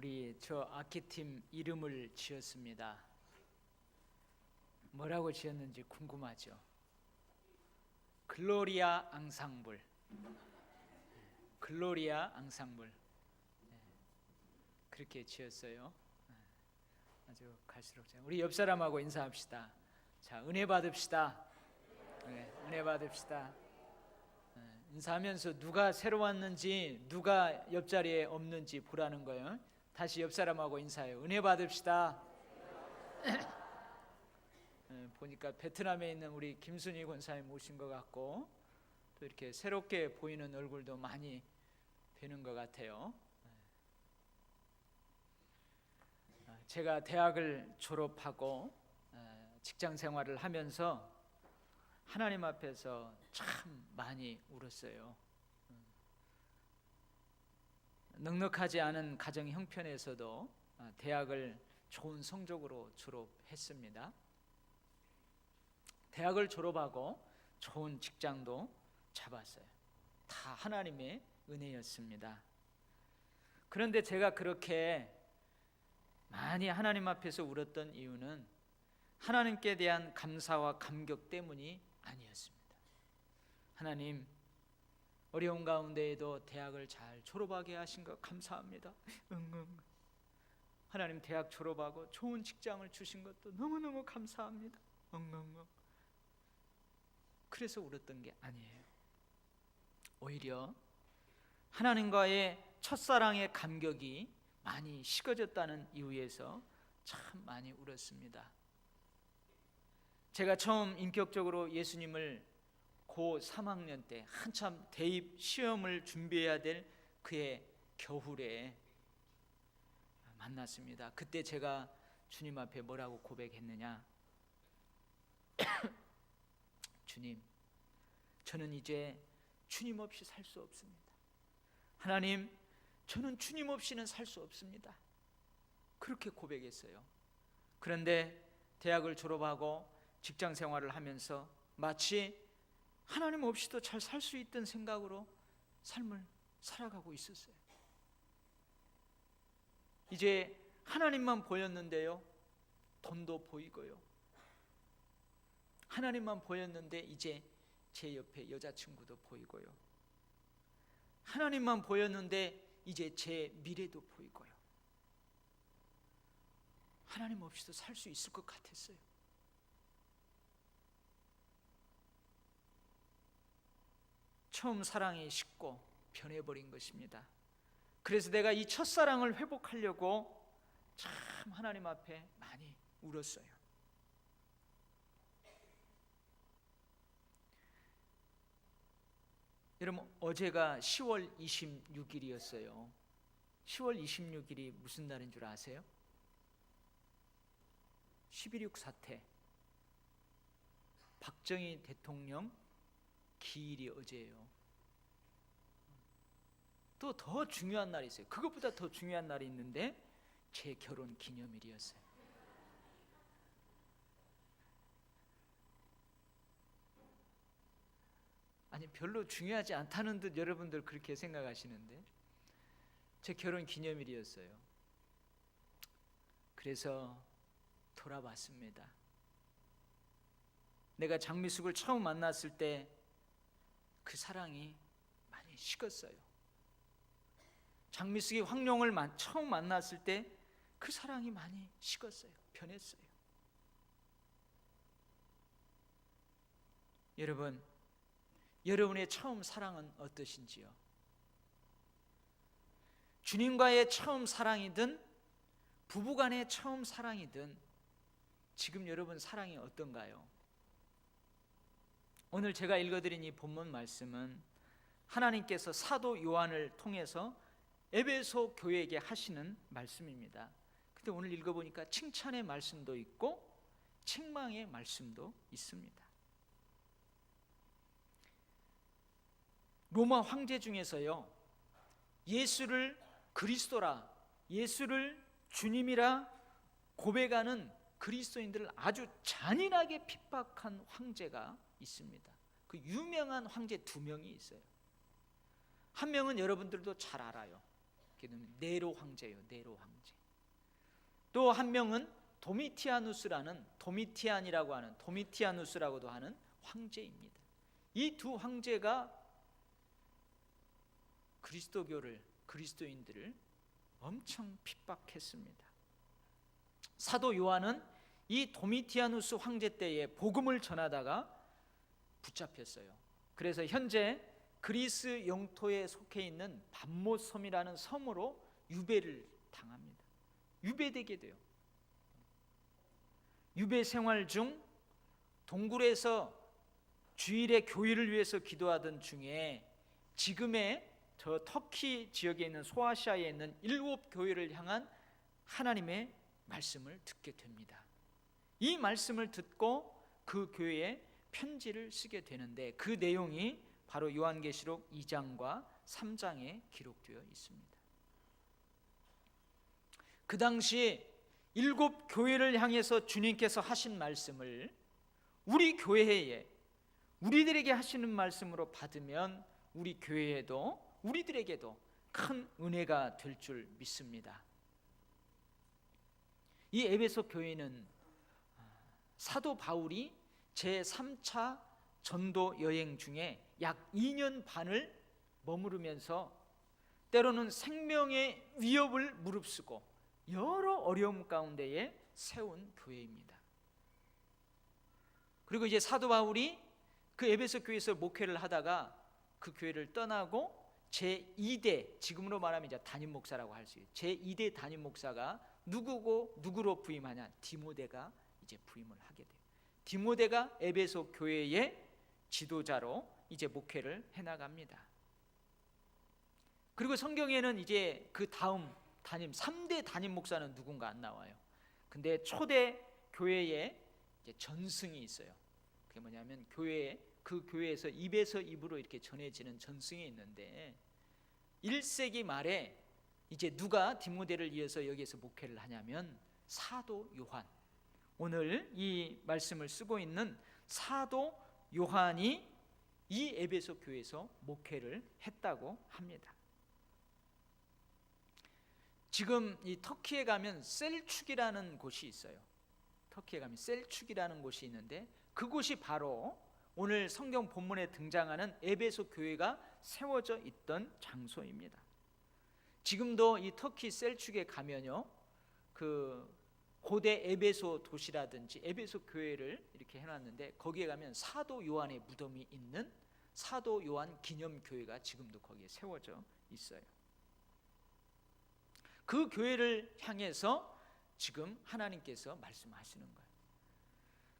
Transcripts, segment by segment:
우리 저 악기팀 이름을 지었습니다. 뭐라고 지었는지 궁금하죠? 글로리아 앙상블. 글로리아 앙상블. 그렇게 지었어요. 아주 갈수록 우리 옆 사람하고 인사합시다. 자, 은혜 받읍시다. 은혜 받읍시다. 인사하면서 누가 새로 왔는지, 누가 옆자리에 없는지 보라는 거예요. 다시 옆 사람하고 인사해요. 은혜 받읍시다. 보니까 베트남에 있는 우리 김순희 권사님 오신 것 같고, 또 이렇게 새롭게 보이는 얼굴도 많이 뵈는 것 같아요. 제가 대학을 졸업하고 직장 생활을 하면서 하나님 앞에서 참 많이 울었어요. 넉넉하지 않은 가정 형편에서도 대학을 좋은 성적으로 졸업했습니다. 대학을 졸업하고 좋은 직장도 잡았어요. 다 하나님의 은혜였습니다. 그런데 제가 그렇게 많이 하나님 앞에서 울었던 이유는 하나님께 대한 감사와 감격 때문이 아니었습니다. 하나님, 어려운 가운데에도 대학을 잘 졸업하게 하신 것 감사합니다. 하나님, 대학 졸업하고 좋은 직장을 주신 것도 너무너무 감사합니다. 그래서 울었던 게 아니에요. 오히려 하나님과의 첫사랑의 감격이 많이 식어졌다는 이유에서 참 많이 울었습니다. 제가 처음 인격적으로 예수님을 고 3학년 때 한참 대입 시험을 준비해야 될 그의 겨울에 만났습니다. 그때 제가 주님 앞에 뭐라고 고백했느냐? 주님, 저는 이제 주님 없이 살 수 없습니다. 하나님, 저는 주님 없이는 살 수 없습니다. 그렇게 고백했어요. 그런데 대학을 졸업하고 직장 생활을 하면서 마치 하나님 없이도 잘 살 수 있던 생각으로 삶을 살아가고 있었어요. 이제 하나님만 보였는데요, 돈도 보이고요. 하나님만 보였는데 이제 제 옆에 여자친구도 보이고요. 하나님만 보였는데 이제 제 미래도 보이고요. 하나님 없이도 살 수 있을 것 같았어요. 처음 사랑이 식고 변해버린 것입니다. 그래서 내가 이 첫사랑을 회복하려고 참 하나님 앞에 많이 울었어요. 여러분, 어제가 10월 26일이었어요. 10월 26일이 무슨 날인 줄 아세요? 11.6 사태, 박정희 대통령 기일이 어제예요. 또 더 중요한 날이 있어요. 그것보다 더 중요한 날이 있는데 제 결혼 기념일이었어요. 아니, 별로 중요하지 않다는 듯 여러분들 그렇게 생각하시는데 제 결혼 기념일이었어요. 그래서 돌아봤습니다. 내가 장미숙을 처음 만났을 때 그 사랑이 많이 식었어요. 장미숙이 황룡을 처음 만났을 때 그 사랑이 많이 식었어요. 변했어요. 여러분, 여러분의 처음 사랑은 어떠신지요? 주님과의 처음 사랑이든 부부간의 처음 사랑이든 지금 여러분 사랑이 어떤가요? 오늘 제가 읽어드린 이 본문 말씀은 하나님께서 사도 요한을 통해서 에베소 교회에게 하시는 말씀입니다. 근데 오늘 읽어보니까 칭찬의 말씀도 있고 책망의 말씀도 있습니다. 로마 황제 중에서요, 예수를 그리스도라, 예수를 주님이라 고백하는 그리스도인들을 아주 잔인하게 핍박한 황제가 있습니다. 그 유명한 황제 두 명이 있어요. 한 명은 여러분들도 잘 알아요. 네로 황제예요. 네로 황제. 또 한 명은 도미티안이라고도 하는 황제입니다. 이 두 황제가 그리스도인들을 엄청 핍박했습니다. 사도 요한은 이 도미티아누스 황제 때에 복음을 전하다가 붙잡혔어요. 그래서 현재 그리스 영토에 속해 있는 밤모섬이라는 섬으로 유배를 당합니다. 유배되게 돼요. 유배 생활 중 동굴에서 주일에 교회를 위해서 기도하던 중에 지금의 저 터키 지역에 있는 소아시아에 있는 7교회를 향한 하나님의 말씀을 듣게 됩니다. 이 말씀을 듣고 그 교회에 편지를 쓰게 되는데 그 내용이 바로 요한계시록 2장과 3장에 기록되어 있습니다. 그 당시 7교회를 향해서 주님께서 하신 말씀을 우리 교회에 우리들에게 하시는 말씀으로 받으면 우리 교회에도 우리들에게도 큰 은혜가 될 줄 믿습니다. 이 에베소 교회는 사도 바울이 제3차 전도 여행 중에 약 2년 반을 머무르면서 때로는 생명의 위협을 무릅쓰고 여러 어려움 가운데에 세운 교회입니다. 그리고 이제 사도 바울이 그 에베소 교회에서 목회를 하다가 그 교회를 떠나고 제2대, 지금으로 말하면 이제 담임 목사라고 할 수 있어요. 제2대 담임 목사가 누구로 부임하냐? 디모데가 이제 부임을 하게 돼요. 디모데가 에베소 교회의 지도자로 이제 목회를 해나갑니다. 그리고 성경에는 이제 그 다음 3대 담임 목사는 누군가 안 나와요. 근데 초대 교회에 이제 전승이 있어요. 그게 뭐냐면 그 교회에서 입에서 입으로 이렇게 전해지는 전승이 있는데 1세기 말에 이제 누가 디모데를 이어서 여기에서 목회를 하냐면 사도 요한, 오늘 이 말씀을 쓰고 있는 사도 요한이 이 에베소 교회에서 목회를 했다고 합니다. 지금 이 터키에 가면 셀축이라는 곳이 있어요. 터키에 가면 셀축이라는 곳이 있는데 그곳이 바로 오늘 성경 본문에 등장하는 에베소 교회가 세워져 있던 장소입니다. 지금도 이 터키 셀축에 가면요, 그 고대 에베소 도시라든지 에베소 교회를 이렇게 해놨는데 거기에 가면 사도 요한의 무덤이 있는 사도 요한 기념교회가 지금도 거기에 세워져 있어요. 그 교회를 향해서 지금 하나님께서 말씀하시는 거예요.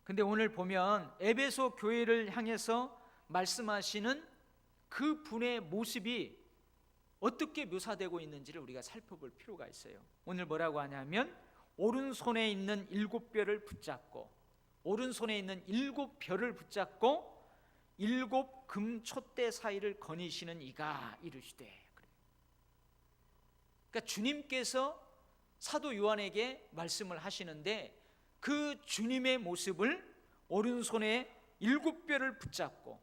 근데 오늘 보면 에베소 교회를 향해서 말씀하시는 그 분의 모습이 어떻게 묘사되고 있는지를 우리가 살펴볼 필요가 있어요. 오늘 뭐라고 하냐면 오른손에 있는 7별을 붙잡고, 오른손에 있는 7별을 붙잡고 7 금촛대 사이를 거니시는 이가 이르시되. 그러니까 주님께서 사도 요한에게 말씀을 하시는데 그 주님의 모습을 오른손에 7별을 붙잡고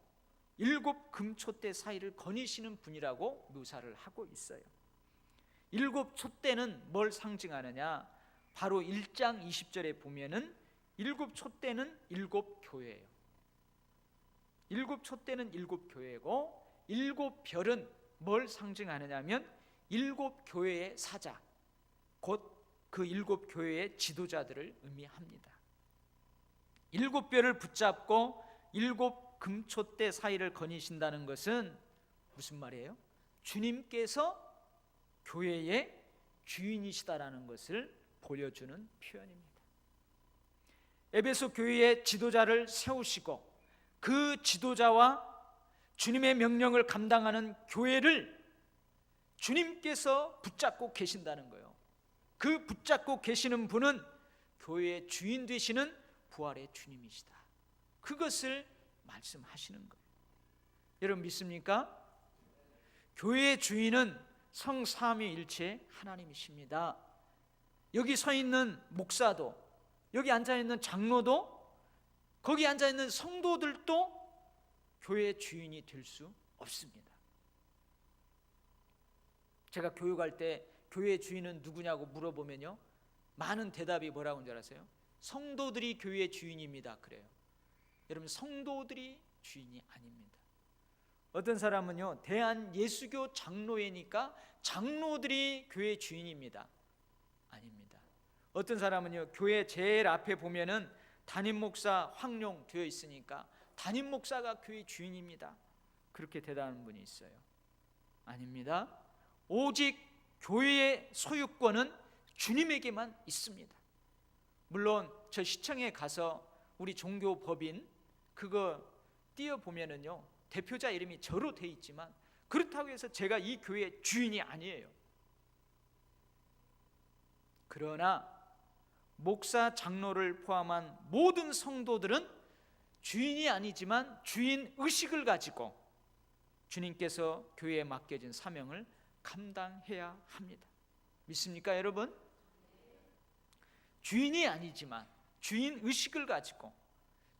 7 금촛대 사이를 거니시는 분이라고 묘사를 하고 있어요. 7 촛대는 뭘 상징하느냐? 바로 1장 20절에 보면은 7 촛대는 7교회예요. 7 촛대는 7교회고 7별은 뭘 상징하느냐면 7교회의 사자, 곧 그 7교회의 지도자들을 의미합니다. 7별을 붙잡고 7 금촛대 사이를 거니신다는 것은 무슨 말이에요? 주님께서 교회의 주인이시다라는 것을 보여주는 표현입니다. 에베소 교회의 지도자를 세우시고 그 지도자와 주님의 명령을 감당하는 교회를 주님께서 붙잡고 계신다는 거예요. 그 붙잡고 계시는 분은 교회의 주인 되시는 부활의 주님이시다. 그것을 말씀하시는 거예요. 여러분 믿습니까? 교회의 주인은 성삼위일체 하나님이십니다. 여기 서 있는 목사도, 여기 앉아 있는 장로도, 거기 앉아 있는 성도들도 교회의 주인이 될 수 없습니다. 제가 교육할 때 교회 주인은 누구냐고 물어보면요, 많은 대답이 뭐라고 하는 줄 아세요? 성도들이 교회의 주인입니다 그래요. 여러분, 성도들이 주인이 아닙니다. 어떤 사람은요, 대한예수교 장로회니까 장로들이 교회 주인입니다. 아닙니다. 어떤 사람은요, 교회 제일 앞에 보면은 담임 목사 황룡 되어 있으니까 담임 목사가 교회 주인입니다. 그렇게 대답하는 분이 있어요. 아닙니다. 오직 교회의 소유권은 주님에게만 있습니다. 물론 저 시청에 가서 우리 종교 법인 그거 띄어보면은요, 대표자 이름이 저로 돼 있지만 그렇다고 해서 제가 이 교회의 주인이 아니에요. 그러나 목사, 장로를 포함한 모든 성도들은 주인이 아니지만 주인 의식을 가지고 주님께서 교회에 맡겨진 사명을 감당해야 합니다. 믿습니까 여러분? 주인이 아니지만 주인 의식을 가지고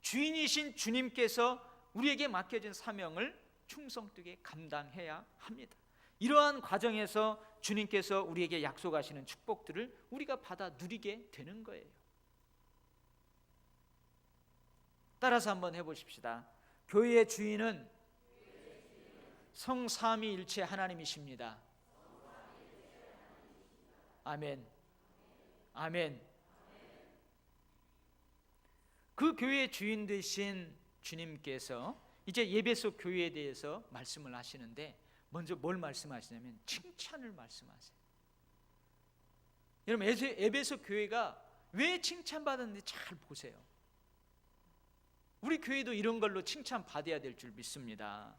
주인이신 주님께서 우리에게 맡겨진 사명을 충성되게 감당해야 합니다. 이러한 과정에서 주님께서 우리에게 약속하시는 축복들을 우리가 받아 누리게 되는 거예요. 따라서 한번 해보십시다. 교회의 주인은 성삼위일체 하나님이십니다. 아멘. 아멘. 그 교회의 주인 되신 주님께서 이제 에베소 교회에 대해서 말씀을 하시는데, 먼저 뭘 말씀하시냐면 칭찬을 말씀하세요. 여러분, 에베소 교회가 왜 칭찬받았는지 잘 보세요. 우리 교회도 이런 걸로 칭찬받아야 될 줄 믿습니다.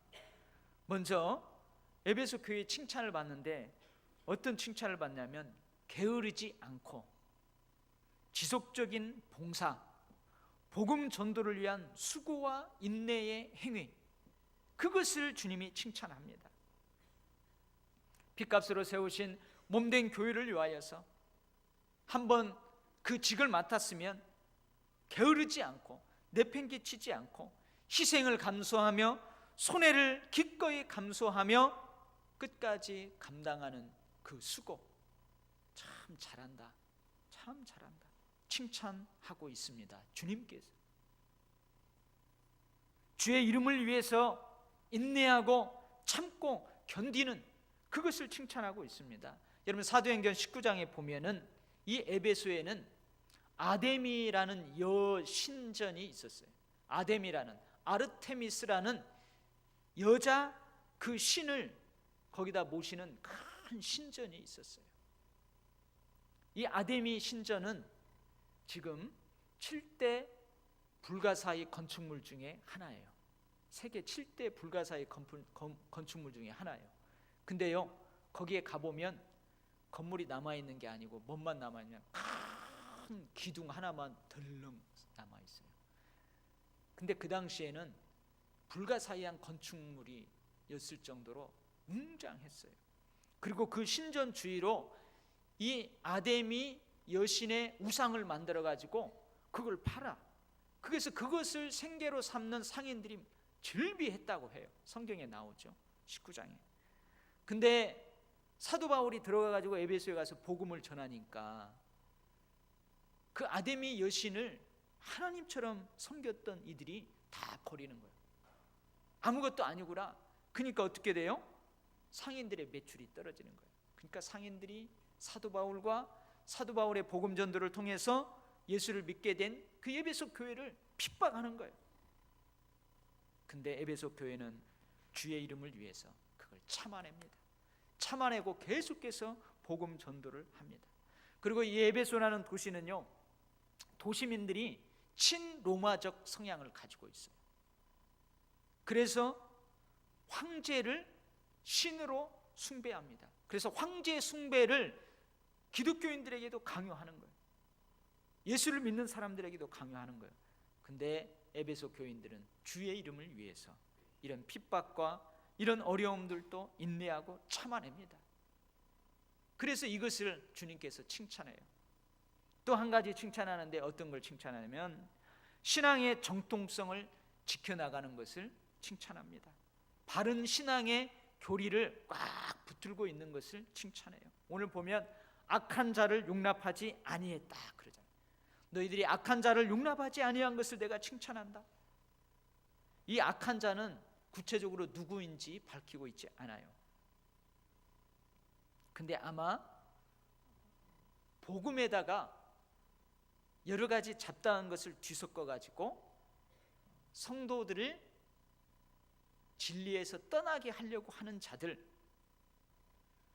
먼저 에베소 교회 칭찬을 받는데 어떤 칭찬을 받냐면 게으르지 않고 지속적인 봉사, 복음 전도를 위한 수고와 인내의 행위, 그것을 주님이 칭찬합니다. 핏값으로 세우신 몸된 교회를 위하여서 한번 그 직을 맡았으면 게으르지 않고 내팽개치지 않고 희생을 감수하며 손해를 기꺼이 감수하며 끝까지 감당하는 그 수고, 참 잘한다, 참 잘한다 칭찬하고 있습니다. 주님께서 주의 이름을 위해서 인내하고 참고 견디는 그것을 칭찬하고 있습니다. 여러분, 사도행전 19장에 보면은 이 에베소에는 아데미라는 여신전이 있었어요. 아데미라는, 아르테미스라는 여자 그 신을 거기다 모시는 큰 신전이 있었어요. 이 아데미 신전은 지금 7대 불가사의 건축물 중에 하나예요. 세계 7대 불가사의 건축물 중에 하나예요. 근데요, 거기에 가보면 건물이 남아있는 게 아니고 뭐만 남아있냐, 큰 기둥 하나만 덜렁 남아있어요. 근데 그 당시에는 불가사의한 건축물이었을 정도로 웅장했어요. 그리고 그 신전 주위로 이 아데미 여신의 우상을 만들어 가지고 그걸 팔아. 그래서 그것을 생계로 삼는 상인들이 즐비했다고 해요. 성경에 나오죠, 19장에. 근데 사도 바울이 들어가 가지고 에베소에 가서 복음을 전하니까 그 아데미 여신을 하나님처럼 섬겼던 이들이 다 버리는 거예요. 아무것도 아니구나. 그러니까 어떻게 돼요? 상인들의 매출이 떨어지는 거예요. 그러니까 상인들이 사도 바울과 사도 바울의 복음 전도를 통해서 예수를 믿게 된 그 에베소 교회를 핍박하는 거예요. 근데 에베소 교회는 주의 이름을 위해서 그걸 참아냅니다. 참아내고 계속해서 복음 전도를 합니다. 그리고 이 에베소라는 도시는요, 도시민들이 친로마적 성향을 가지고 있어요. 그래서 황제를 신으로 숭배합니다. 그래서 황제 숭배를 기독교인들에게도 강요하는 거예요. 예수를 믿는 사람들에게도 강요하는 거예요. 근데 에베소 교인들은 주의 이름을 위해서 이런 핍박과 이런 어려움들도 인내하고 참아냅니다. 그래서 이것을 주님께서 칭찬해요. 또 한 가지 칭찬하는데 어떤 걸 칭찬하냐면 신앙의 정통성을 지켜나가는 것을 칭찬합니다. 바른 신앙의 교리를 꽉 들고 있는 것을 칭찬해요. 오늘 보면 악한 자를 용납하지 아니했다 그러잖아요. 너희들이 악한 자를 용납하지 아니한 것을 내가 칭찬한다. 이 악한 자는 구체적으로 누구인지 밝히고 있지 않아요. 근데 아마 복음에다가 여러 가지 잡다한 것을 뒤섞어 가지고 성도들을 진리에서 떠나게 하려고 하는 자들,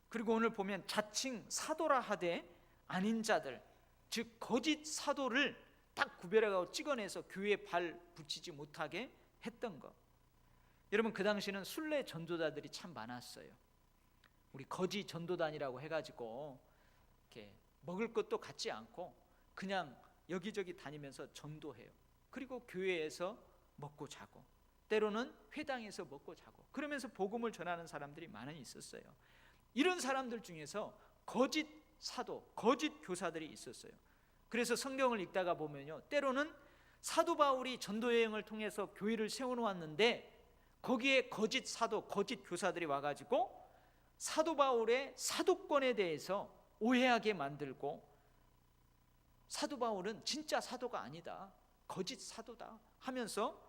그리고 오늘 보면 자칭 사도라 하되 아닌 자들, 즉 거짓 사도를 딱 구별하고 찍어내서 교회에 발 붙이지 못하게 했던 것. 여러분, 그 당시는 순례 전도자들이 참 많았어요. 우리 거지 전도단이라고 해가지고 이렇게 먹을 것도 갖지 않고 그냥 여기저기 다니면서 전도해요. 그리고 교회에서 먹고 자고, 때로는 회당에서 먹고 자고, 그러면서 복음을 전하는 사람들이 많이 있었어요. 이런 사람들 중에서 거짓 사도, 거짓 교사들이 있었어요. 그래서 성경을 읽다가 보면요, 때로는 사도 바울이 전도 여행을 통해서 교회를 세워놓았는데 거기에 거짓 사도, 거짓 교사들이 와가지고 사도 바울의 사도권에 대해서 오해하게 만들고, 사도 바울은 진짜 사도가 아니다, 거짓 사도다 하면서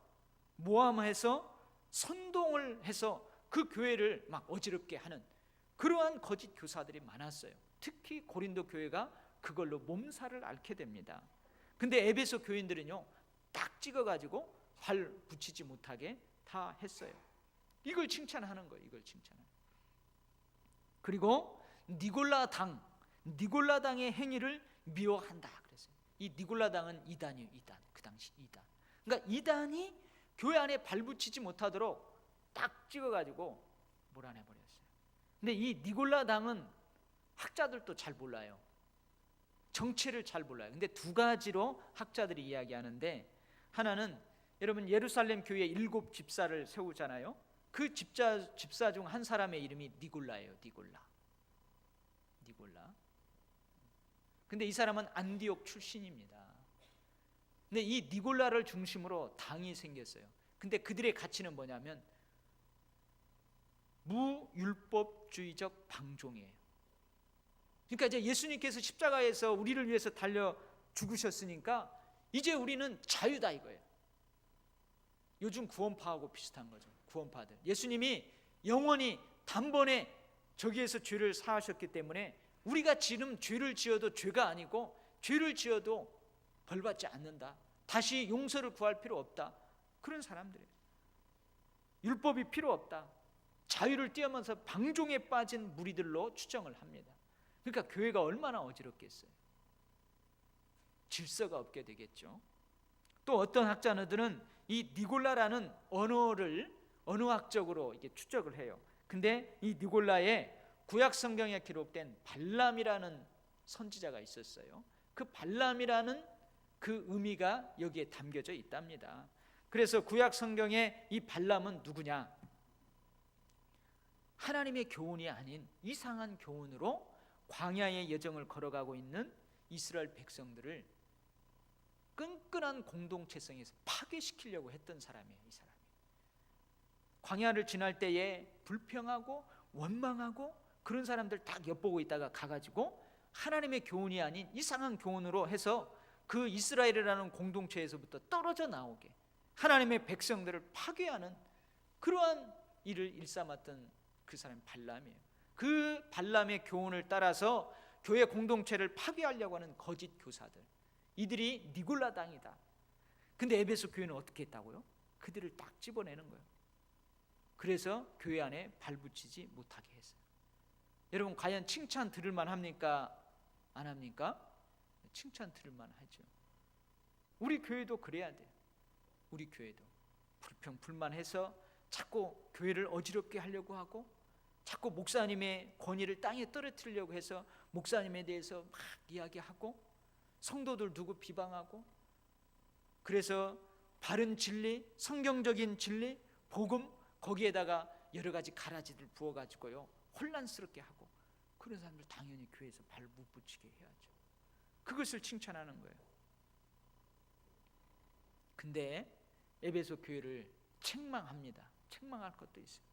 모함해서 선동을 해서 그 교회를 막 어지럽게 하는 그러한 거짓 교사들이 많았어요. 특히 고린도 교회가 그걸로 몸살을 앓게 됩니다. 근데 에베소 교인들은요, 딱 찍어가지고 발 붙이지 못하게 다 했어요. 이걸 칭찬하는 거예요. 이걸 칭찬하는. 그리고 니골라당의 행위를 미워한다 그랬어요. 이 니골라당은 이단이에요. 이단. 그 당시 이단. 그러니까 이단이 교회 안에 발붙이지 못하도록 딱 찍어가지고 몰아내버렸어요. 근데 이 니골라당은 학자들도 잘 몰라요. 정체를 잘 몰라요. 근데 두 가지로 학자들이 이야기하는데, 하나는 여러분 예루살렘 교회에 7 집사를 세우잖아요. 그 집사 중 한 사람의 이름이 니골라예요. 니골라. 근데 이 사람은 안디옥 출신입니다. 근데 이 니골라를 중심으로 당이 생겼어요. 근데 그들의 가치는 뭐냐면 무율법주의적 방종이에요. 그러니까 이제 예수님께서 십자가에서 우리를 위해서 달려 죽으셨으니까 이제 우리는 자유다 이거예요. 요즘 구원파하고 비슷한 거죠. 구원파들. 예수님이 영원히 단번에 저기에서 죄를 사하셨기 때문에 우리가 지금 죄를 지어도 죄가 아니고, 죄를 지어도 벌받지 않는다, 다시 용서를 구할 필요 없다, 그런 사람들이에요. 율법이 필요 없다, 자유를 띄우면서 방종에 빠진 무리들로 추정을 합니다. 그러니까 교회가 얼마나 어지럽겠어요. 질서가 없게 되겠죠. 또 어떤 학자들은 이 니골라라는 언어학적으로 이게 추적을 해요. 근데 이 니골라에 구약 성경에 기록된 발람이라는 선지자가 있었어요. 그 발람이라는 그 의미가 여기에 담겨져 있답니다. 그래서 구약 성경에 이 발람은 누구냐? 하나님의 교훈이 아닌 이상한 교훈으로 광야의 여정을 걸어가고 있는 이스라엘 백성들을 끈끈한 공동체성에서 파괴시키려고 했던 사람이에요. 이 사람이 광야를 지날 때에 불평하고 원망하고 그런 사람들 딱 엿보고 있다가 가가지고 하나님의 교훈이 아닌 이상한 교훈으로 해서 그 이스라엘이라는 공동체에서부터 떨어져 나오게 하나님의 백성들을 파괴하는 그러한 일을 일삼았던 그 사람이 발람이에요. 그 발람의 교훈을 따라서 교회 공동체를 파괴하려고 하는 거짓 교사들, 이들이 니골라당이다. 근데 에베소 교회는 어떻게 했다고요? 그들을 딱 집어내는 거예요. 그래서 교회 안에 발붙이지 못하게 했어요. 여러분, 과연 칭찬 들을만 합니까? 안 합니까? 칭찬 들을만 하죠. 우리 교회도 그래야 돼요. 우리 교회도 불평 불만해서 자꾸 교회를 어지럽게 하려고 하고, 자꾸 목사님의 권위를 땅에 떨어뜨리려고 해서 목사님에 대해서 막 이야기하고, 성도들 두고 비방하고, 그래서 바른 진리, 성경적인 진리, 복음, 거기에다가 여러 가지 가라지를 부어가지고요 혼란스럽게 하고, 그런 사람들 당연히 교회에서 발 못 붙이게 해야죠. 그것을 칭찬하는 거예요. 근데 에베소 교회를 책망합니다. 책망할 것도 있어요.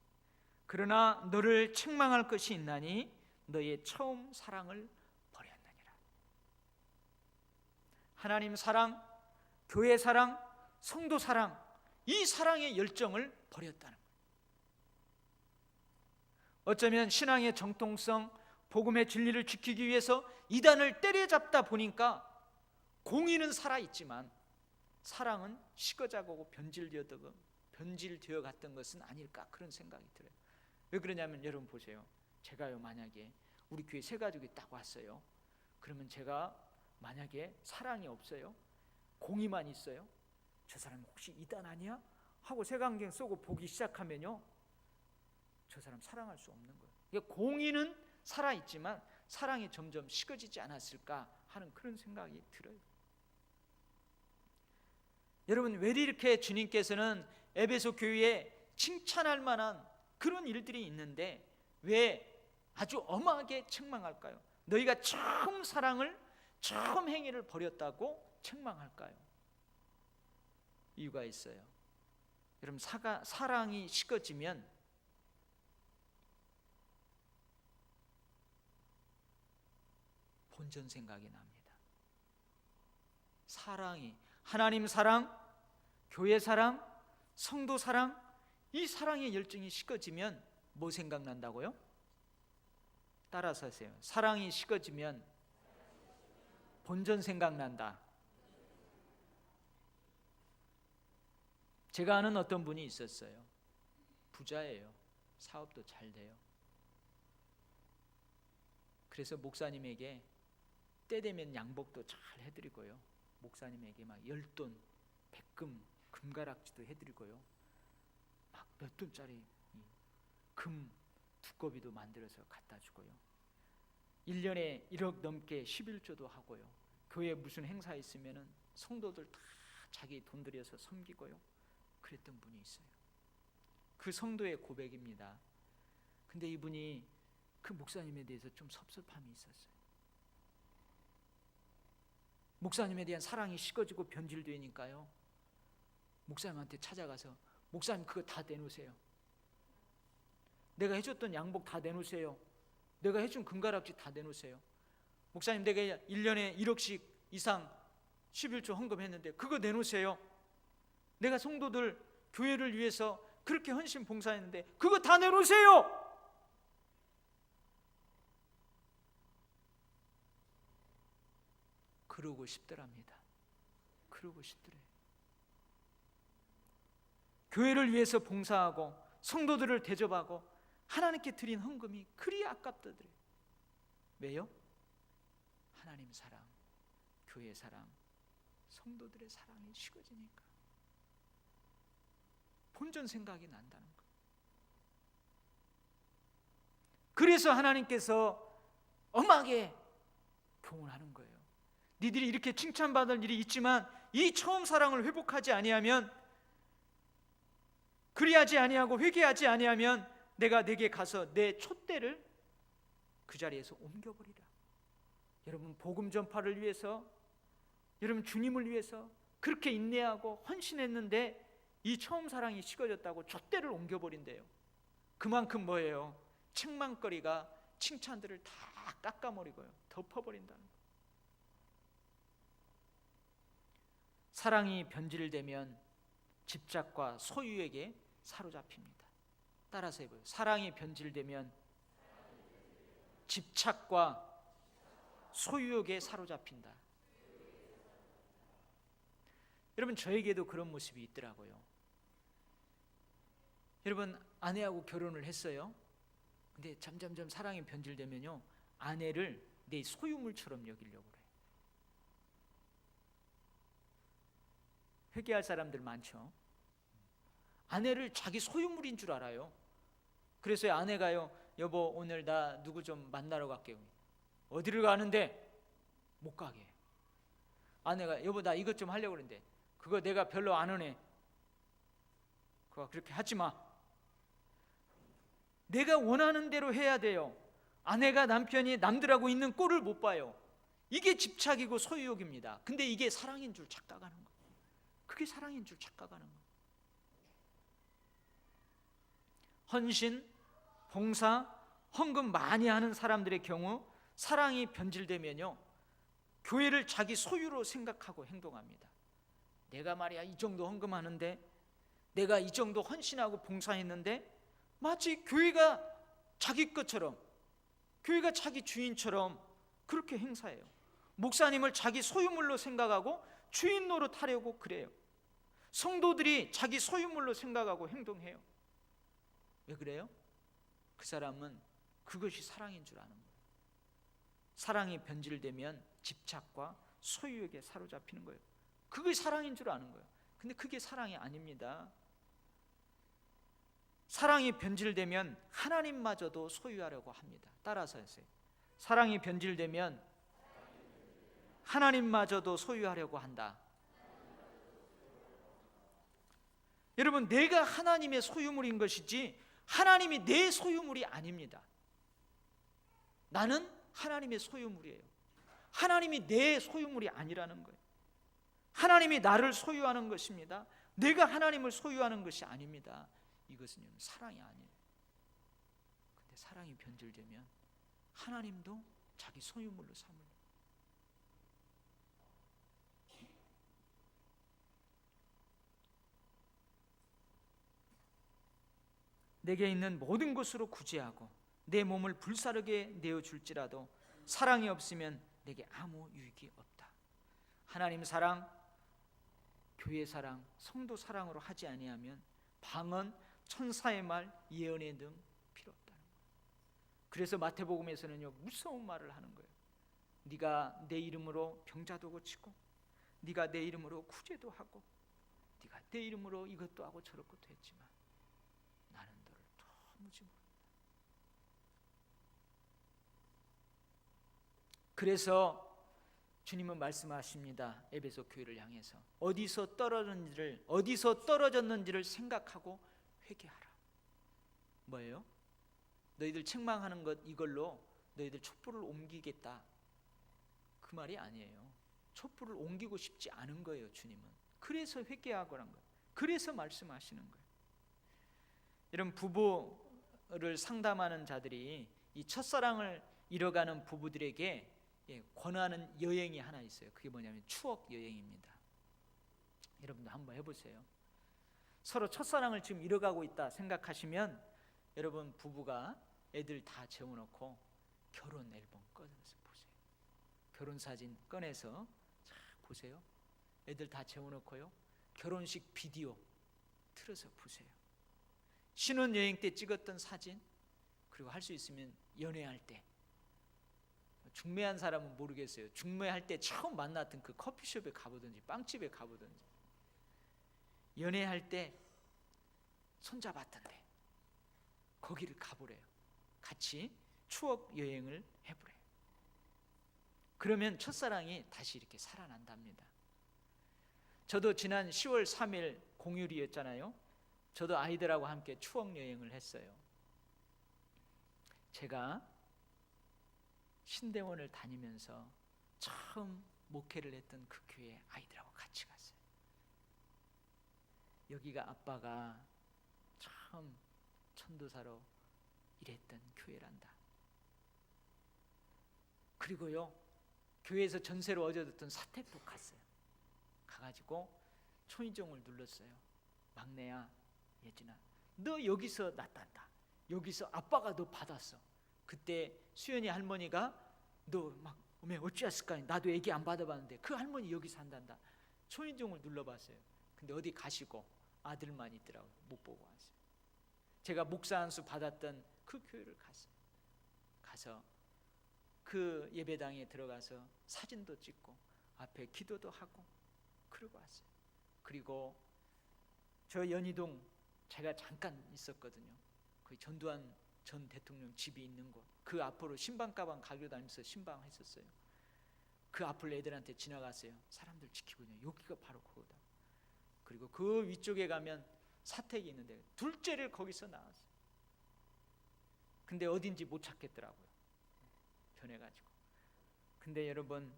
그러나 너를 책망할 것이 있나니 너의 처음 사랑을 버렸느니라. 하나님 사랑, 교회 사랑, 성도 사랑, 이 사랑의 열정을 버렸다는 거예요. 어쩌면 신앙의 정통성, 복음의 진리를 지키기 위해서 이단을 때려잡다 보니까 공의는 살아있지만 사랑은 식어자고 변질되어 갔던 것은 아닐까, 그런 생각이 들어요. 왜 그러냐면 여러분 보세요. 제가요, 만약에 우리 교회 새 가족이 딱 왔어요. 그러면 제가 만약에 사랑이 없어요, 공의만 있어요, 저 사람 혹시 이단 아니야? 하고 색안경 쓰고 보기 시작하면요, 저 사람 사랑할 수 없는 거예요. 그러니까 공의는 살아있지만 사랑이 점점 식어지지 않았을까 하는 그런 생각이 들어요. 여러분, 왜 이렇게 주님께서는 에베소 교회에 칭찬할 만한 그런 일들이 있는데 왜 아주 엄하게 책망할까요? 너희가 처음 사랑을, 처음 행위를 버렸다고 책망할까요? 이유가 있어요. 여러분, 사랑이 식어지면 본전 생각이 납니다. 사랑이, 하나님 사랑, 교회 사랑, 성도 사랑, 이 사랑의 열정이 식어지면 뭐 생각난다고요? 따라서 하세요. 사랑이 식어지면 본전 생각난다. 제가 아는 어떤 분이 있었어요. 부자예요. 사업도 잘 돼요. 그래서 목사님에게 때 되면 양복도 잘 해드리고요, 목사님에게 막 10돈, 100금, 금가락지도 해드리고요, 막 몇 돈짜리 금 두꺼비도 만들어서 갖다 주고요, 1년에 1억 넘게 11조도 하고요, 교회에 무슨 행사 있으면은 성도들 다 자기 돈 들여서 섬기고요, 그랬던 분이 있어요. 그 성도의 고백입니다. 근데 이분이 그 목사님에 대해서 좀 섭섭함이 있었어요. 목사님에 대한 사랑이 식어지고 변질되니까요, 목사님한테 찾아가서 목사님 그거 다 내놓으세요. 내가 해줬던 양복 다 내놓으세요. 내가 해준 금가락지 다 내놓으세요. 목사님 내가 1년에 1억씩 이상 11조 헌금했는데 그거 내놓으세요. 내가 성도들 교회를 위해서 그렇게 헌신 봉사했는데 그거 다 내놓으세요. 그러고 싶더랍니다. 그러고 싶더래요. 교회를 위해서 봉사하고 성도들을 대접하고 하나님께 드린 헌금이 그리 아깝다더래요. 왜요? 하나님 사랑, 교회 사랑, 성도들의 사랑이 식어지니까 본전 생각이 난다는 거예요. 그래서 하나님께서 엄하게 교훈하는 거예요. 니들이 이렇게 칭찬받을 일이 있지만 이 처음 사랑을 회복하지 아니하면, 그리하지 아니하고 회개하지 아니하면 내가 네게 가서 내 촛대를 그 자리에서 옮겨버리라. 여러분, 복음 전파를 위해서, 여러분 주님을 위해서 그렇게 인내하고 헌신했는데 이 처음 사랑이 식어졌다고 촛대를 옮겨버린대요. 그만큼 뭐예요? 책망거리가 칭찬들을 다 깎아버리고요, 덮어버린다는 거예요. 사랑이 변질되면 집착과 소유에게 사로잡힙니다. 따라서 해봐요. 사랑이 변질되면 집착과 소유욕에 사로잡힌다. 여러분, 저에게도 그런 모습이 있더라고요. 여러분, 아내하고 결혼을 했어요. 근데 점점점 사랑이 변질되면요, 아내를 내 소유물처럼 여기려고 그래요. 회개할 사람들 많죠. 아내를 자기 소유물인 줄 알아요. 그래서 아내가요, 여보 오늘 나 누구 좀 만나러 갈게요. 어디를 가는데? 못 가게. 아내가 여보 나 이것 좀 하려고 그러는데 그거 내가 별로 안 하네. 그거 그렇게 하지 마. 내가 원하는 대로 해야 돼요. 아내가 남편이 남들하고 있는 꼴을 못 봐요. 이게 집착이고 소유욕입니다. 근데 이게 사랑인 줄 착각하는 거예요. 그게 사랑인 줄 착각하는 거예요. 헌신, 봉사, 헌금 많이 하는 사람들의 경우 사랑이 변질되면요, 교회를 자기 소유로 생각하고 행동합니다. 내가 말이야 이 정도 헌금하는데, 내가 이 정도 헌신하고 봉사했는데, 마치 교회가 자기 것처럼, 교회가 자기 주인처럼 그렇게 행사해요. 목사님을 자기 소유물로 생각하고 주인 노릇하려고 그래요. 성도들이 자기 소유물로 생각하고 행동해요. 왜 그래요? 그 사람은 그것이 사랑인 줄 아는 거예요. 사랑이 변질되면 집착과 소유에게 사로잡히는 거예요. 그게 사랑인 줄 아는 거예요. 근데 그게 사랑이 아닙니다. 사랑이 변질되면 하나님마저도 소유하려고 합니다. 따라서 하세요. 사랑이 변질되면 하나님마저도 소유하려고 한다. 여러분, 내가 하나님의 소유물인 것이지 하나님이 내 소유물이 아닙니다. 나는 하나님의 소유물이에요. 하나님이 내 소유물이 아니라는 거예요. 하나님이 나를 소유하는 것입니다. 내가 하나님을 소유하는 것이 아닙니다. 이것은 사랑이 아니에요. 근데 사랑이 변질되면 하나님도 자기 소유물로 삼을. 내게 있는 모든 것으로 구제하고 내 몸을 불사르게 내어줄지라도 사랑이 없으면 내게 아무 유익이 없다. 하나님 사랑, 교회 사랑, 성도 사랑으로 하지 아니하면 방언, 천사의 말, 예언의 등 필요 없다는 거예요. 그래서 마태복음에서는요, 무서운 말을 하는 거예요. 네가 내 이름으로 병자도 고치고, 네가 내 이름으로 구제도 하고, 네가 내 이름으로 이것도 하고 저것도 했지만 나는 너를 도무지 모른다. 그래서 주님은 말씀하십니다. 에베소 교회를 향해서 어디서 떨어졌는지를 생각하고 회개하라. 뭐예요? 너희들 책망하는 것 이걸로 너희들 촛불을 옮기겠다, 그 말이 아니에요. 촛불을 옮기고 싶지 않은 거예요. 주님은 그래서 회개하라는 거예요. 그래서 말씀하시는 거예요. 이런 부부를 상담하는 자들이 이 첫사랑을 잃어가는 부부들에게 권하는 여행이 하나 있어요. 그게 뭐냐면 추억 여행입니다. 여러분도 한번 해보세요. 서로 첫사랑을 지금 잃어가고 있다 생각하시면 여러분, 부부가 애들 다 재워놓고 결혼 앨범 꺼내서 보세요. 결혼 사진 꺼내서 자 보세요. 애들 다 재워놓고요, 결혼식 비디오 틀어서 보세요. 신혼여행 때 찍었던 사진, 그리고 할 수 있으면 연애할 때, 중매한 사람은 모르겠어요. 중매할 때 처음 만났던 그 커피숍에 가보든지 빵집에 가보든지, 연애할 때 손잡았던데 거기를 가보래요. 같이 추억 여행을 해보래요. 그러면 첫사랑이 다시 이렇게 살아난답니다. 저도 지난 10월 3일 공휴일이었잖아요. 저도 아이들하고 함께 추억 여행을 했어요. 제가 신대원을 다니면서 처음 목회를 했던 그 교회에 아이들하고 같이 갔어요. 여기가 아빠가 처음 전도사로 일했던 교회란다. 그리고요, 교회에서 전세로 얻어뒀던 사택도 갔어요. 가가지고 초인종을 눌렀어요. 막내야, 예진아, 너 여기서 났단다. 여기서 아빠가 너 받았어. 그때 수연이 할머니가 너 막 어찌했을까? 나도 애기 안 받아봤는데 그 할머니 여기 산단다. 초인종을 눌러봤어요. 근데 어디 가시고 아들만 있더라고요. 못 보고 왔어요. 제가 목사 안수 받았던 그 교회를 갔어요. 가서 그 예배당에 들어가서 사진도 찍고 앞에 기도도 하고 그러고 왔어요. 그리고 저 연희동 제가 잠깐 있었거든요. 그 전두환 전 대통령 집이 있는 곳, 그 앞으로 신방 가방 가지고 다니면서 신방했었어요. 그 앞을 애들한테 지나갔어요. 사람들 지키고 있는, 여기가 바로 그거다. 그리고 그 위쪽에 가면 사택이 있는데 둘째를 거기서 낳았어요. 근데 어딘지 못 찾겠더라고요. 변해가지고. 근데 여러분,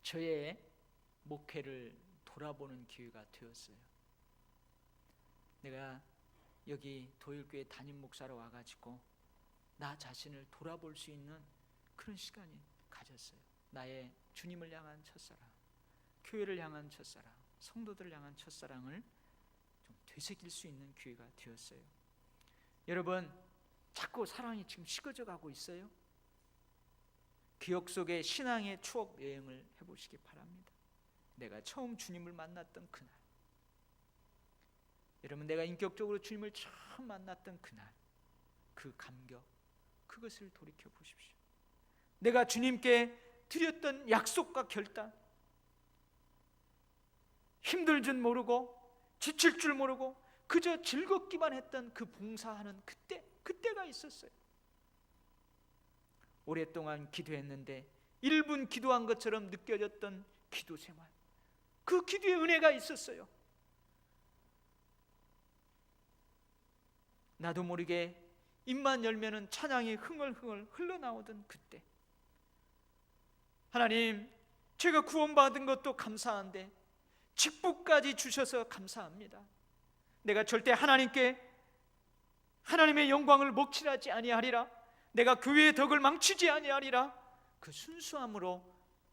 저의 목회를 돌아보는 기회가 되었어요. 내가 여기 도일교회 담임 목사로 와가지고 나 자신을 돌아볼 수 있는 그런 시간이 가졌어요. 나의 주님을 향한 첫사랑, 교회를 향한 첫사랑, 성도들을 향한 첫사랑을 좀 되새길 수 있는 기회가 되었어요. 여러분, 자꾸 사랑이 지금 식어져 가고 있어요. 기억 속의 신앙의 추억 여행을 해보시기 바랍니다. 내가 처음 주님을 만났던 그날, 여러분, 내가 인격적으로 주님을 처음 만났던 그날, 그 감격, 그것을 돌이켜 보십시오. 내가 주님께 드렸던 약속과 결단, 힘들 줄 모르고 지칠 줄 모르고 그저 즐겁기만 했던 그 봉사하는 그때가 있었어요. 오랫동안 기도했는데 1분 기도한 것처럼 느껴졌던 기도 생활, 그 기도의 은혜가 있었어요. 나도 모르게 입만 열면은 찬양이 흥얼흥얼 흘러나오던 그때, 하나님, 제가 구원받은 것도 감사한데 직분까지 주셔서 감사합니다. 내가 절대 하나님께 하나님의 영광을 먹칠하지 아니하리라, 내가 교회의 덕을 망치지 아니하리라, 그 순수함으로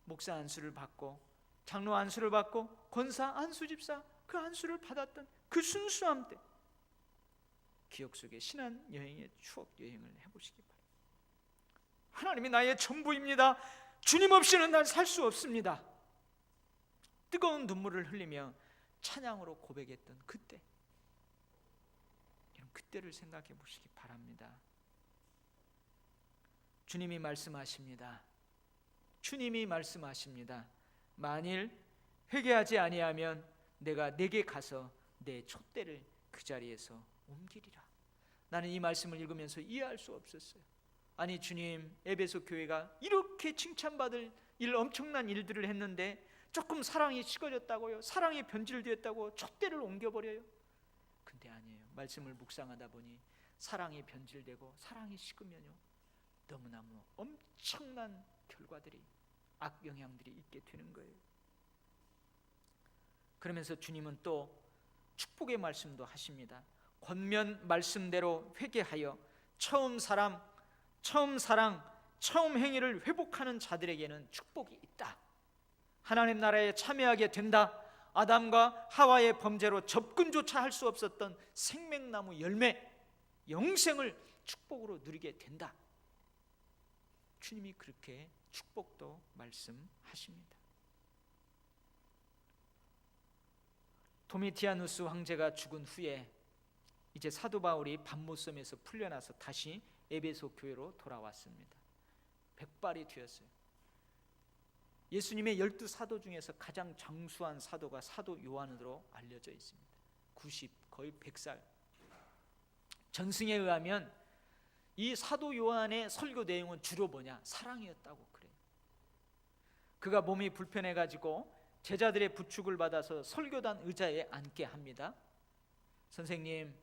목사 안수를 받고 장로 안수를 받고 권사 안수 집사 그 안수를 받았던 그 순수함 때 기억 속의 신앙 여행의 추억 여행을 해보시기 바랍니다. 하나님이 나의 전부입니다. 주님 없이는 난 살 수 없습니다. 뜨거운 눈물을 흘리며 찬양으로 고백했던 그때, 그때를 생각해 보시기 바랍니다. 주님이 말씀하십니다. 주님이 말씀하십니다. 만일 회개하지 아니하면 내가 내게 가서 내 촛대를 그 자리에서 옮기리라. 나는 이 말씀을 읽으면서 이해할 수 없었어요. 아니, 주님, 에베소 교회가 이렇게 칭찬받을 엄청난 일들을 했는데 조금 사랑이 식어졌다고요? 사랑이 변질되었다고 촛대를 옮겨버려요? 근데 아니에요. 말씀을 묵상하다 보니 사랑이 변질되고 사랑이 식으면요, 너무너무 엄청난 결과들이, 악영향들이 있게 되는 거예요. 그러면서 주님은 또 축복의 말씀도 하십니다. 권면 말씀대로 회개하여 처음 사랑, 처음 행위를 회복하는 자들에게는 축복이 있다. 하나님 나라에 참여하게 된다. 아담과 하와의 범죄로 접근조차 할 수 없었던 생명나무 열매, 영생을 축복으로 누리게 된다. 주님이 그렇게 축복도 말씀하십니다. 도미티아누스 황제가 죽은 후에 이제 사도 바울이 밤모섬에서 풀려나서 다시 에베소 교회로 돌아왔습니다. 백발이 되었어요. 예수님의 12사도 중에서 가장 장수한 사도가 사도 요한으로 알려져 있습니다. 90, 거의 100살. 전승에 의하면 이 사도 요한의 설교 내용은 주로 뭐냐? 사랑이었다고 그래요. 그가 몸이 불편해가지고 제자들의 부축을 받아서 설교단 의자에 앉게 합니다. 선생님,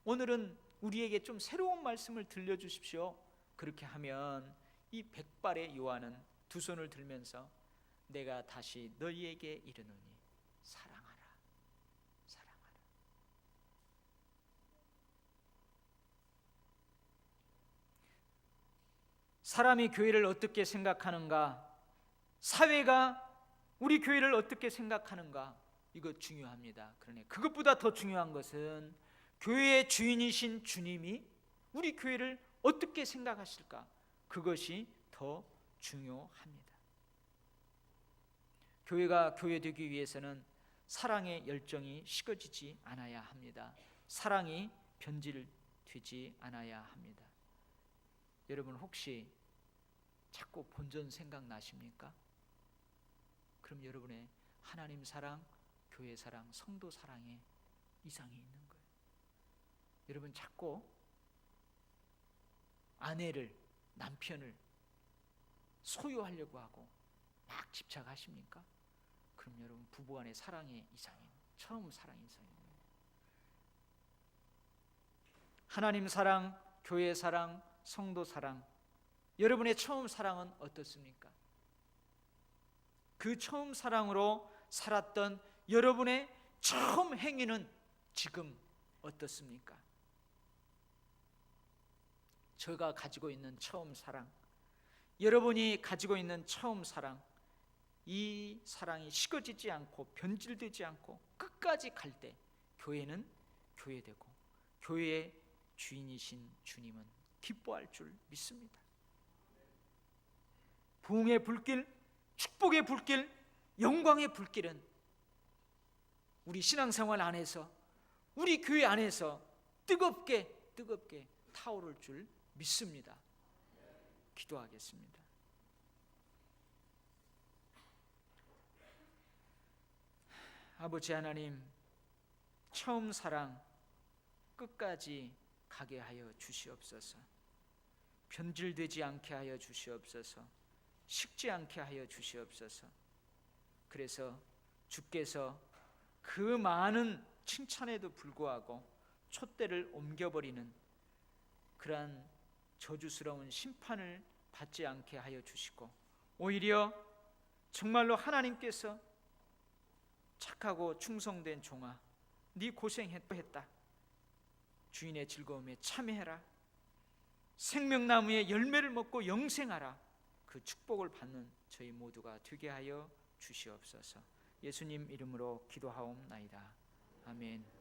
오늘은 우리에게 좀 새로운 말씀을 들려주십시오. 그렇게 하면 이 백발의 요한은 두 손을 들면서 내가 다시 너희에게 이르노니 사랑하라, 사랑하라. 사람이 교회를 어떻게 생각하는가, 사회가 우리 교회를 어떻게 생각하는가, 이거 중요합니다. 그러니 그것보다 더 중요한 것은 교회의 주인이신 주님이 우리 교회를 어떻게 생각하실까, 그것이 더 중요합니다. 교회가 교회되기 위해서는 사랑의 열정이 식어지지 않아야 합니다. 사랑이 변질되지 않아야 합니다. 여러분, 혹시 자꾸 본전 생각나십니까? 그럼 여러분의 하나님 사랑, 교회 사랑, 성도 사랑에 이상이 있는 거예요. 여러분, 자꾸 아내를, 남편을 소유하려고 하고 막 집착하십니까? 그럼 여러분, 부부간의 사랑의 이상이, 처음 사랑의 이상입니다. 하나님 사랑, 교회 사랑, 성도 사랑, 여러분의 처음 사랑은 어떻습니까? 그 처음 사랑으로 살았던 여러분의 처음 행위는 지금 어떻습니까? 제가 가지고 있는 처음 사랑, 여러분이 가지고 있는 처음 사랑, 이 사랑이 식어지지 않고 변질되지 않고 끝까지 갈 때 교회는 교회되고 교회의 주인이신 주님은 기뻐할 줄 믿습니다. 부흥의 불길, 축복의 불길, 영광의 불길은 우리 신앙생활 안에서, 우리 교회 안에서 뜨겁게 타오를 줄 믿습니다. 기도하겠습니다. 아버지 하나님, 처음 사랑 끝까지 가게 하여 주시옵소서. 변질되지 않게 하여 주시옵소서. 식지 않게 하여 주시옵소서. 그래서 주께서 그 많은 칭찬에도 불구하고 촛대를 옮겨버리는 그러한 저주스러운 심판을 받지 않게 하여 주시고, 오히려 정말로 하나님께서 착하고 충성된 종아, 네 고생했다, 주인의 즐거움에 참여해라, 생명나무의 열매를 먹고 영생하라, 그 축복을 받는 저희 모두가 되게 하여 주시옵소서. 예수님 이름으로 기도하옵나이다. 아멘.